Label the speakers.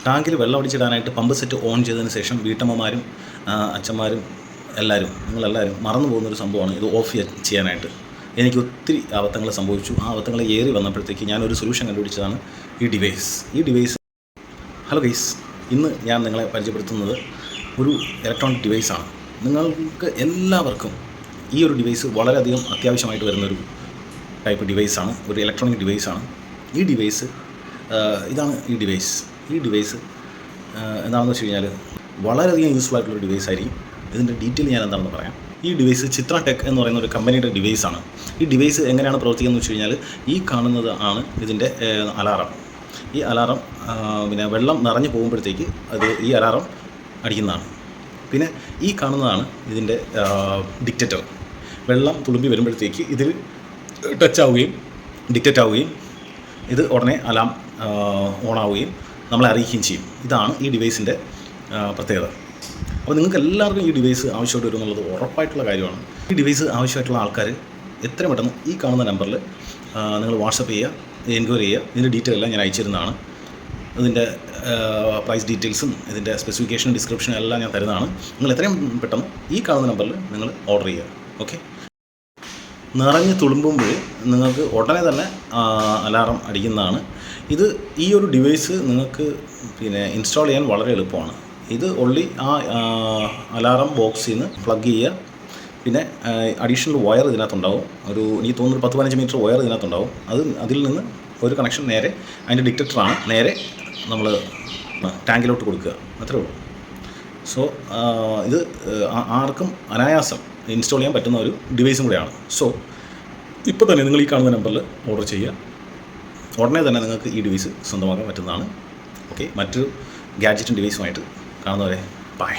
Speaker 1: ടാങ്കിൽ വെള്ളം അടിച്ചിടാനായിട്ട് pump set on ചെയ്തതിന് ശേഷം വീട്ടമ്മമാരും അച്ഛന്മാരും എല്ലാവരും നിങ്ങളെല്ലാവരും മറന്നു പോകുന്നൊരു സംഭവമാണ് ഇത് ഓഫ് ചെയ്യാനായിട്ട്. എനിക്ക് ഒത്തിരി അബദ്ധങ്ങൾ സംഭവിച്ചു. ആ അബദ്ധങ്ങൾ ഏറി വന്നപ്പോഴത്തേക്ക് ഞാനൊരു സൊല്യൂഷൻ കണ്ടുപിടിച്ചതാണ് ഈ ഡിവൈസ്. ഹലോ ഗൈസ്, ഇന്ന് ഞാൻ നിങ്ങളെ പരിചയപ്പെടുത്തുന്നത് ഒരു ഇലക്ട്രോണിക് ഡിവൈസാണ്. നിങ്ങൾക്ക് എല്ലാവർക്കും ഈ ഒരു ഡിവൈസ് വളരെയധികം അത്യാവശ്യമായിട്ട് വരുന്നൊരു ടൈപ്പ് ഡിവൈസാണ്, ഒരു ഇലക്ട്രോണിക് ഡിവൈസാണ്. ഈ ഡിവൈസ് ഇതാണ്. ഈ ഡിവൈസ് എന്താണെന്ന് വെച്ച് കഴിഞ്ഞാൽ വളരെയധികം യൂസ്ഫുൾ ആയിട്ടുള്ളൊരു ഡിവൈസ് ആയിരിക്കും. ഇതിൻ്റെ ഡീറ്റെയിൽ ഞാൻ എന്താണെന്ന് പറയാം. ഈ ഡിവൈസ് ചിത്ര ടെക് എന്ന് പറയുന്ന ഒരു കമ്പനിയുടെ ഡിവൈസാണ്. ഈ ഡിവൈസ് എങ്ങനെയാണ് പ്രവർത്തിക്കുന്നത് വെച്ച് കഴിഞ്ഞാൽ ഈ കാണുന്നത് ആണ് ഇതിൻ്റെ അലാറം. ഈ അലാറം പിന്നെ വെള്ളം നിറഞ്ഞു പോകുമ്പോഴത്തേക്ക് ഈ അലാറം അടിക്കുന്നതാണ്. പിന്നെ ഈ കാണുന്നതാണ് ഇതിൻ്റെ ഡിറ്റക്ടർ. വെള്ളം തുളുമ്പി വരുമ്പോഴത്തേക്ക് ഇതിൽ ടച്ച് ആവുകയും ഡിറ്റക്റ്റ് ആവുകയും ഇത് ഉടനെ അലാം ഓണാവുകയും നമ്മളെ അറിയിക്കുകയും ചെയ്യും. ഇതാണ് ഈ ഡിവൈസിൻ്റെ പ്രത്യേകത. അപ്പോൾ നിങ്ങൾക്ക് എല്ലാവർക്കും ഈ ഡിവൈസ് ആവശ്യമായിട്ട് വരും എന്നുള്ളത് ഉറപ്പായിട്ടുള്ള കാര്യമാണ്. ഈ ഡിവൈസ് ആവശ്യമായിട്ടുള്ള ആൾക്കാർ എത്രയും പെട്ടെന്ന് ഈ കാണുന്ന നമ്പറിൽ നിങ്ങൾ വാട്സപ്പ് ചെയ്യുക, എൻക്വയറി ചെയ്യുക. ഇതിൻ്റെ ഡീറ്റെയിൽ എല്ലാം ഞാൻ അയച്ചിരുന്നതാണ്. ഇതിൻ്റെ പ്രൈസ് ഡീറ്റെയിൽസും ഇതിൻ്റെ സ്പെസിഫിക്കേഷനും ഡിസ്ക്രിപ്ഷനും എല്ലാം ഞാൻ തരുന്നതാണ്. നിങ്ങൾ എത്രയും പെട്ടെന്ന് ഈ കാണുന്ന നമ്പറിൽ നിങ്ങൾ ഓർഡർ ചെയ്യുക. ഓക്കെ. നിറഞ്ഞ് തുളുമ്പുമ്പോൾ നിങ്ങൾക്ക് ഉടനെ തന്നെ അലാറം അടിക്കുന്നതാണ്. ഈ ഒരു ഡിവൈസ് നിങ്ങൾക്ക് പിന്നെ ഇൻസ്റ്റാൾ ചെയ്യാൻ വളരെ എളുപ്പമാണ്. ഇത് ഓൺലി അലാറം ബോക്സിൽ നിന്ന് പ്ലഗ് ചെയ്യുക. പിന്നെ അഡീഷണൽ വയർ ഇതിനകത്തുണ്ടാവും. എനിക്ക് തോന്നുന്നു 10-15 മീറ്റർ വയർ ഇതിനകത്തുണ്ടാവും. അതിൽ നിന്ന് ഒരു കണക്ഷൻ നേരെ അതിൻ്റെ ഡിറ്റക്ടറാണ് നേരെ നമ്മൾ ടാങ്കിലോട്ട് കൊടുക്കുക. അത്രേ ഉള്ളൂ. സോ ഇത് ആർക്കും അനായാസം ഇൻസ്റ്റാൾ ചെയ്യാൻ പറ്റുന്ന ഒരു ഡിവൈസും കൂടെയാണ്. സോ ഇപ്പോൾ തന്നെ നിങ്ങൾ ഈ കാണുന്ന നമ്പറിൽ ഓർഡർ ചെയ്യുക. ഉടനെ തന്നെ നിങ്ങൾക്ക് ഈ ഡിവൈസ് സ്വന്തമാക്കാൻ പറ്റുന്നതാണ്. ഓക്കെ. മറ്റൊരു ഗാഡ്ജറ്റും ഡിവൈസുമായിട്ട് കാണുന്നവരെ ബൈ.